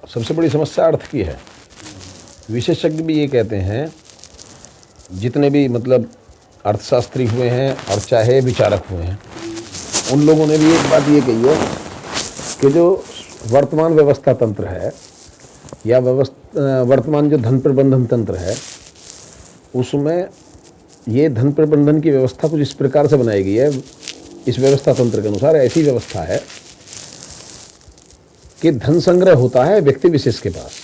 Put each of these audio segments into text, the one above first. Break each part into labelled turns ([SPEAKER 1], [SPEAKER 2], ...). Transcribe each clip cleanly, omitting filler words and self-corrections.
[SPEAKER 1] सबसे बड़ी समस्या अर्थ की है। विशेषज्ञ भी ये कहते हैं, जितने भी मतलब अर्थशास्त्री हुए हैं और चाहे विचारक हुए हैं, उन लोगों ने भी एक बात ये कही है कि जो वर्तमान व्यवस्था तंत्र है या वर्तमान जो धन प्रबंधन तंत्र है, उसमें ये धन प्रबंधन की व्यवस्था कुछ इस प्रकार से बनाई गई है, इस व्यवस्था तंत्र के अनुसार ऐसी व्यवस्था है कि धन संग्रह होता है व्यक्ति विशेष के पास।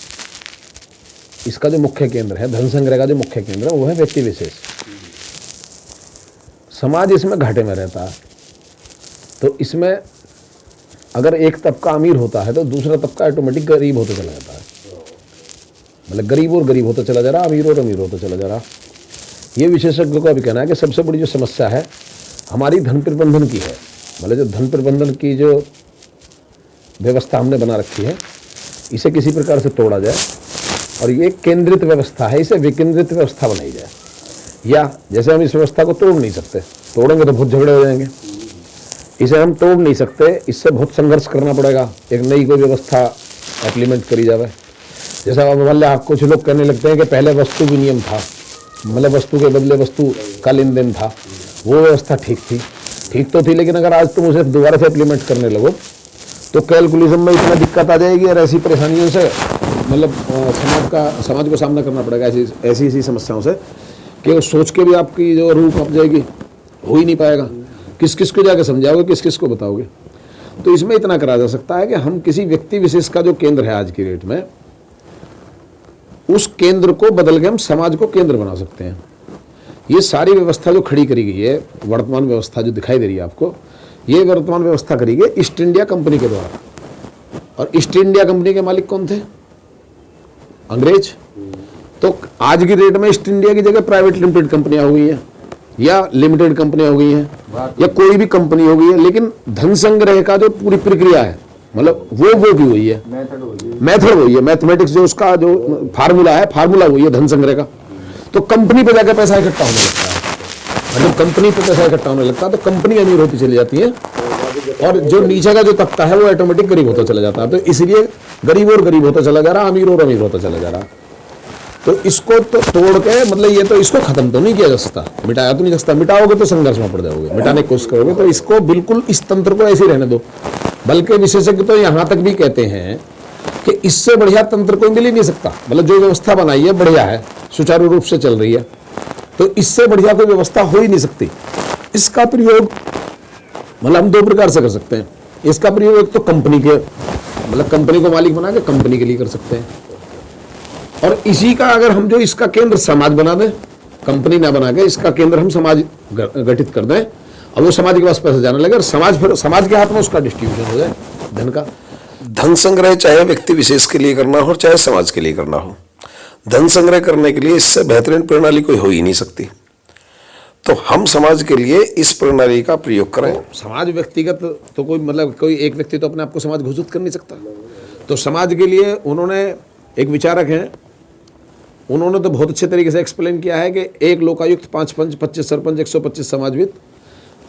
[SPEAKER 1] इसका जो मुख्य केंद्र है, धन संग्रह का जो मुख्य केंद्र है, वो है व्यक्ति विशेष। समाज इसमें घाटे में रहता है। तो इसमें अगर एक तबका अमीर होता है तो दूसरा तबका ऑटोमेटिक गरीब होता चला जाता है। मतलब गरीब और गरीब होता चला जा रहा, अमीर और अमीर होता चला जा रहा। ये विशेषज्ञों का भी कहना है कि सबसे बड़ी जो समस्या है हमारी धन प्रबंधन की है। मतलब जो धन प्रबंधन की जो व्यवस्था हमने बना रखी है, इसे किसी प्रकार से तोड़ा जाए और ये केंद्रित व्यवस्था है, इसे विकेंद्रित व्यवस्था बनाई जाए। या जैसे हम इस व्यवस्था को तोड़ नहीं सकते, तोड़ेंगे तो बहुत झगड़े हो जाएंगे। इसे हम तोड़ नहीं सकते, इससे बहुत संघर्ष करना पड़ेगा, एक नई कोई व्यवस्था इम्प्लीमेंट करी जाए। जैसा मतलब कुछ लोग कहने लगते हैं कि पहले वस्तु विनियम था, मतलब वस्तु के बदले वस्तु का लेन देन था, वो व्यवस्था ठीक तो थी, लेकिन अगर आज तुम उसे दोबारा से इम्प्लीमेंट करने लगो तो कैलकुलेशन में इतना दिक्कत आ जाएगी और ऐसी परेशानियों से मतलब समाज को सामना करना पड़ेगा ऐसी समस्याओं से कि सोच के भी आपकी जो रूह कांप जाएगी, हो ही नहीं पाएगा। किस किस को जाके समझाओगे, किस किस को बताओगे। तो इसमें इतना करा जा सकता है कि हम किसी व्यक्ति विशेष का जो केंद्र है आज की डेट में, उस केंद्र को बदल के हम समाज को केंद्र बना सकते हैं। ये सारी व्यवस्था जो खड़ी करी गई है, वर्तमान व्यवस्था जो दिखाई दे रही है आपको, ये वर्तमान व्यवस्था करी गई ईस्ट इंडिया कंपनी के द्वारा। और ईस्ट इंडिया कंपनी के मालिक कौन थे? अंग्रेज। तो आज की डेट में ईस्ट इंडिया की जगह प्राइवेट लिमिटेड कंपनियां हो गई हैं या लिमिटेड कंपनियां हो गई हैं या कोई भी कंपनी हो गई है, लेकिन धन संग्रह का जो पूरी प्रक्रिया है, मतलब वो भी हुई है, मेथड वही है, मैथमेटिक्स जो उसका जो फार्मूला वही है धन संग्रह का। तो कंपनी पे जाकर पैसा इकट्ठा होने लगता है, मतलब कंपनी पे पैसा इकट्ठा होने लगता है तो कंपनी अमीर होती चली जाती है और जो नीचे का जो तबका है वो ऑटोमेटिक गरीब होता चला जाता है। तो इसलिए गरीब और गरीब होता चला जा रहा, अमीर और अमीर होता चला जा रहा। तो इसको तो तोड़ के, मतलब ये तो इसको खत्म तो नहीं किया जा सकता, मिटाया तो नहीं जा सकता। मिटाओगे तो संघर्ष में पड़ जाओगे, मिटाने की कोशिश करोगे तो इसको बिल्कुल इस तंत्र को ऐसे ही रहने दो। बल्कि विशेषज्ञ तो यहाँ तक भी कहते हैं कि इससे बढ़िया तंत्र कोई मिल ही नहीं सकता। मतलब जो व्यवस्था बनाई है बढ़िया है, सुचारू रूप से चल रही है, तो इससे बढ़िया कोई व्यवस्था हो ही नहीं सकती। इसका प्रयोग मतलब हम दो प्रकार से कर सकते हैं। इसका प्रयोग एक तो कंपनी के, मतलब कंपनी को मालिक बना के कंपनी के लिए कर सकते हैं, और इसी का अगर हम जो इसका केंद्र समाज बना दें, कंपनी ना बना के इसका केंद्र हम समाज गठित कर दें, अब वो समाज के पास पैसा जाने लगे और समाज के हाथ में उसका डिस्ट्रीब्यूशन हो जाए धन का।
[SPEAKER 2] धन संग्रह चाहे व्यक्ति विशेष के लिए करना हो चाहे समाज के लिए करना हो, धन संग्रह करने के लिए इससे बेहतरीन प्रणाली कोई हो ही नहीं सकती। तो हम समाज के लिए इस प्रणाली का प्रयोग करें।
[SPEAKER 1] समाज व्यक्तिगत तो कोई, मतलब कोई एक व्यक्ति तो अपने आप को समाज घोषित कर नहीं सकता। तो समाज के लिए उन्होंने, एक विचारक हैं, उन्होंने तो बहुत अच्छे तरीके से एक्सप्लेन किया है कि 1 लोकायुक्त, 5 पंच, 25 सरपंच, 125 समाजविद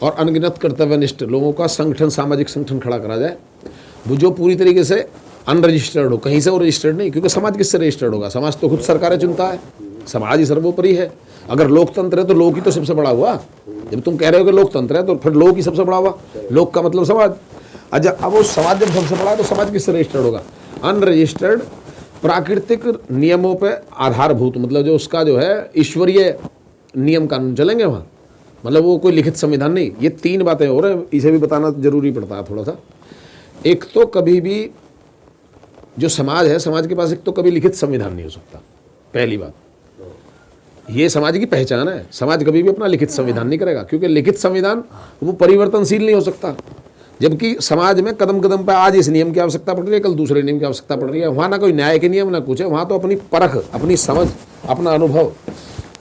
[SPEAKER 1] और अनगिनत कर्तव्यनिष्ठ लोगों का संगठन, सामाजिक संगठन खड़ा करा जाए, वो जो पूरी तरीके से अनरजिस्टर्ड हो, कहीं से वो रजिस्टर्ड नहीं, क्योंकि समाज किससे रजिस्टर्ड होगा? समाज तो खुद सरकारें चुनता है, समाज ही सर्वोपरि है। अगर लोकतंत्र है तो लोक ही तो सबसे बड़ा हुआ। जब तुम कह रहे हो कि लोकतंत्र है तो फिर लोक ही सबसे बड़ा हुआ, लोक का मतलब समाज। अच्छा, अब वो समाज जब सबसे बड़ा है तो समाज किससे रजिस्टर्ड होगा? अनरजिस्टर्ड, प्राकृतिक नियमों पे आधारभूत, मतलब जो उसका जो है ईश्वरीय नियम कानून चलेंगे वहाँ, मतलब वो कोई लिखित संविधान नहीं। ये 3 बातें हो रही हैं, इसे भी बताना जरूरी पड़ता है थोड़ा सा। एक तो कभी भी जो समाज है, समाज के पास एक तो कभी लिखित संविधान नहीं हो सकता, पहली बात। ये समाज की पहचान है, समाज कभी भी अपना लिखित संविधान नहीं करेगा, क्योंकि लिखित संविधान वो परिवर्तनशील नहीं हो सकता। जबकि समाज में कदम कदम पर आज इस नियम की आवश्यकता पड़ रही है, कल दूसरे नियम की आवश्यकता पड़ रही है। वहाँ ना कोई न्याय के नियम ना कुछ है, वहाँ तो अपनी परख, अपनी समझ, अपना अनुभव,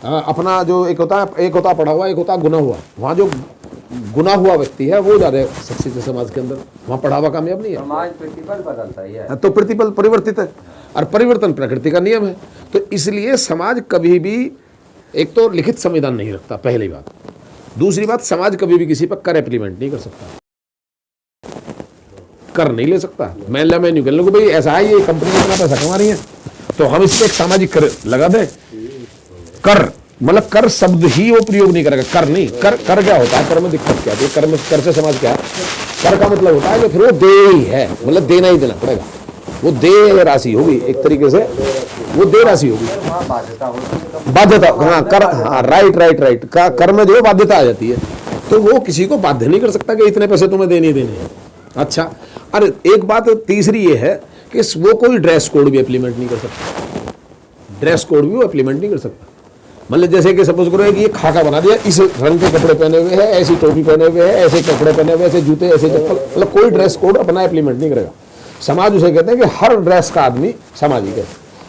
[SPEAKER 1] अपना जो एक होता पढ़ा हुआ, एक होता गुना हुआ। वहाँ जो गुना हुआ व्यक्ति है वो ज़्यादा सक्सेस है समाज के अंदर, वहाँ पढ़ा हुआ कामयाब नहीं है।
[SPEAKER 3] समाज प्रतिपल बदलता है
[SPEAKER 1] तो प्रतिपल परिवर्तित है और परिवर्तन प्रकृति का नियम है। तो इसलिए समाज कभी भी, एक तो लिखित संविधान नहीं रखता, पहली बात। दूसरी बात, समाज कभी भी किसी पर कर इम्प्लीमेंट नहीं कर सकता। कर नहीं ले सकता। मैं निकलने को भाई ऐसा है, ये कंपनी इतना पैसा कमा रही है तो हम इस पे एक सामाजिक कर लगा दें। कर मतलब कर शब्द ही वो प्रयोग नहीं करेगा, कर नहीं। कर क्या होता है, कर में दिक्कत क्या है, कर से समाज क्या है? कर का मतलब होता है कि फिर वो दे ही है, मतलब देना ही देना पड़ेगा, वो दे राशि होगी एक तरीके से, वो दे राशि होगी। बाध्यता, हाँ कर, हाँ राइट कर में जो बाध्यता आ जाती है तो वो किसी को बाध्य नहीं कर सकता कि इतने पैसे तुम्हें देने देने हैं। अच्छा, अरे एक बात तीसरी ये है कि वो कोई ड्रेस कोड भी इम्प्लीमेंट नहीं कर सकता, ड्रेस कोड भी वो इम्प्लीमेंट नहीं कर सकता। मतलब जैसे कि सपोज करो कि ये खाका बना दिया, इस रंग के कपड़े पहने हुए है, ऐसी टोपी पहने हुए है, ऐसे कपड़े पहने हुए, ऐसे जूते, ऐसे चप्पल, मतलब कोई ड्रेस कोड अपना इम्प्लीमेंट नहीं करेगा। समाज उसे कहते हैं कि हर ड्रेस का आदमी सामाजिक है,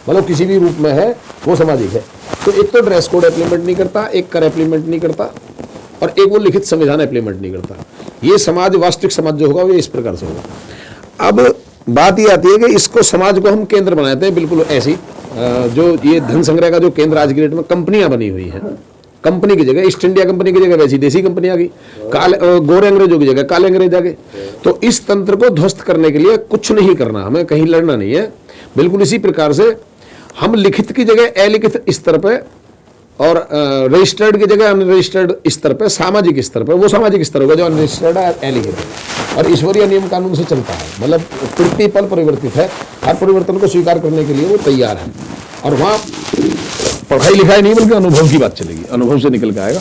[SPEAKER 1] मतलब किसी भी रूप में है वो सामाजिक है। तो एक तो ड्रेस कोड इम्प्लीमेंट नहीं करता, एक कर इम्प्लीमेंट नहीं करता, और एक वो लिखित संविधान इम्प्लीमेंट नहीं करता। ये समाज, वास्तविक समाज जो होगा वो इस प्रकार से होगा। अब बात ये आती है कि इसको समाज को हम केंद्र बनाते हैं, बिल्कुल ऐसी जो ये धन संग्रह का जो केंद्र आज की डेट में कंपनियां बनी हुई हैं, कंपनी की जगह ईस्ट इंडिया कंपनी की जगह वैसी देसी कंपनी आ गई, गोरे अंग्रेजों की जगह काले अंग्रेज आ गए। तो इस तंत्र को ध्वस्त करने के लिए कुछ नहीं करना, हमें कहीं लड़ना नहीं है। बिल्कुल इसी प्रकार से हम लिखित की जगह अलिखित स्तर पे और रजिस्टर्ड की जगह अनरजिस्टर्ड स्तर पे, सामाजिक स्तर पे, वो सामाजिक स्तर होगा जो अनरजिस्टर्ड है, अलिखित है और ईश्वरीय नियम कानून से चलता है। मतलब प्रति पल परिवर्तित है, हर परिवर्तन को स्वीकार करने के लिए वो तैयार है। और वहाँ पढ़ाई लिखाई नहीं बल्कि अनुभव की बात चलेगी, अनुभव से निकल के आएगा।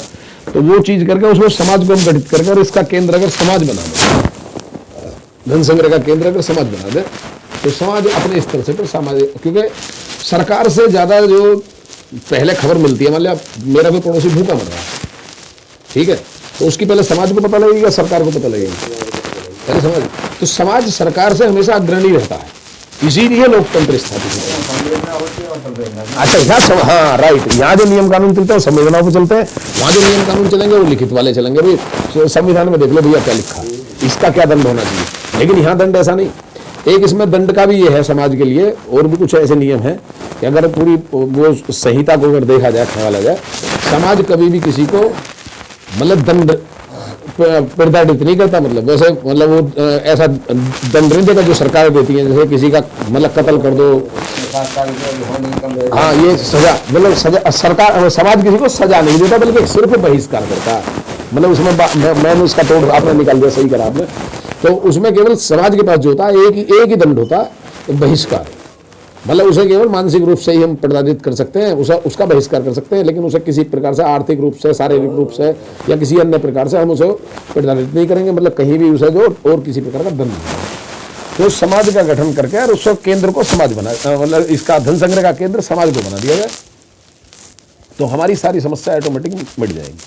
[SPEAKER 1] तो वो चीज करके उसमें समाज को हम गठित करके, और इसका केंद्र अगर समाज बना दे, धन संग्रह का केंद्र अगर समाज बना दे तो समाज अपने स्तर से फिर सामाजिक, क्योंकि सरकार से ज्यादा जो पहले खबर मिलती है, मान लिया मेरा कोई पड़ोसी भूखा मर रहा है, ठीक है, तो उसकी पहले समाज को पता लगेगी या सरकार को पता लगेगी? पहले समाज। तो समाज सरकार से हमेशा अग्रणी रहता है, इसीलिए लोकतंत्र स्थापित है। अच्छा यहाँ, हाँ राइट, यहाँ जो नियम कानून चलते हैं संविधानों पर चलते हैं, वहाँ जो नियम कानून चलेंगे वो लिखित वाले चलेंगे। भाई संविधान में देख लो भैया क्या लिखा है, इसका क्या दंड होना चाहिए। लेकिन यहाँ दंड ऐसा नहीं। एक इसमें दंड का भी ये है समाज के लिए, और भी कुछ ऐसे नियम हैं कि अगर पूरी वो संहिता को अगर देखा जाए, खंगाला जाए, समाज कभी भी किसी को मतलब दंड प्रताड़ित नहीं करता। मतलब वैसे मतलब वो ऐसा दंड नहीं देता जो सरकार देती है, जैसे किसी का मतलब कत्ल कर दो, हाँ ये सजा, मतलब सजा सरकार, समाज किसी को सजा नहीं देता बल्कि सिर्फ बहिष्कार करता है। मतलब उसमें मैंने उसका तोड़ आपने निकाल दिया, सही करा आपने। तो उसमें केवल समाज के पास जो होता है एक ही दंड होता है, बहिष्कार। मतलब उसे केवल मानसिक रूप से ही हम प्रताड़ित कर सकते हैं, उसका बहिष्कार कर सकते हैं, लेकिन उसे किसी प्रकार से आर्थिक रूप से, शारीरिक रूप से या किसी अन्य प्रकार से हम उसे प्रताड़ित नहीं करेंगे। मतलब कहीं भी उसे जो और किसी प्रकार का दंड नहीं। तो समाज का गठन करके और उसको केंद्र को समाज बना, मतलब इसका धन संग्रह का केंद्र समाज को बना दिया जाए, तो हमारी सारी समस्या ऑटोमेटिक मिट जाएगी।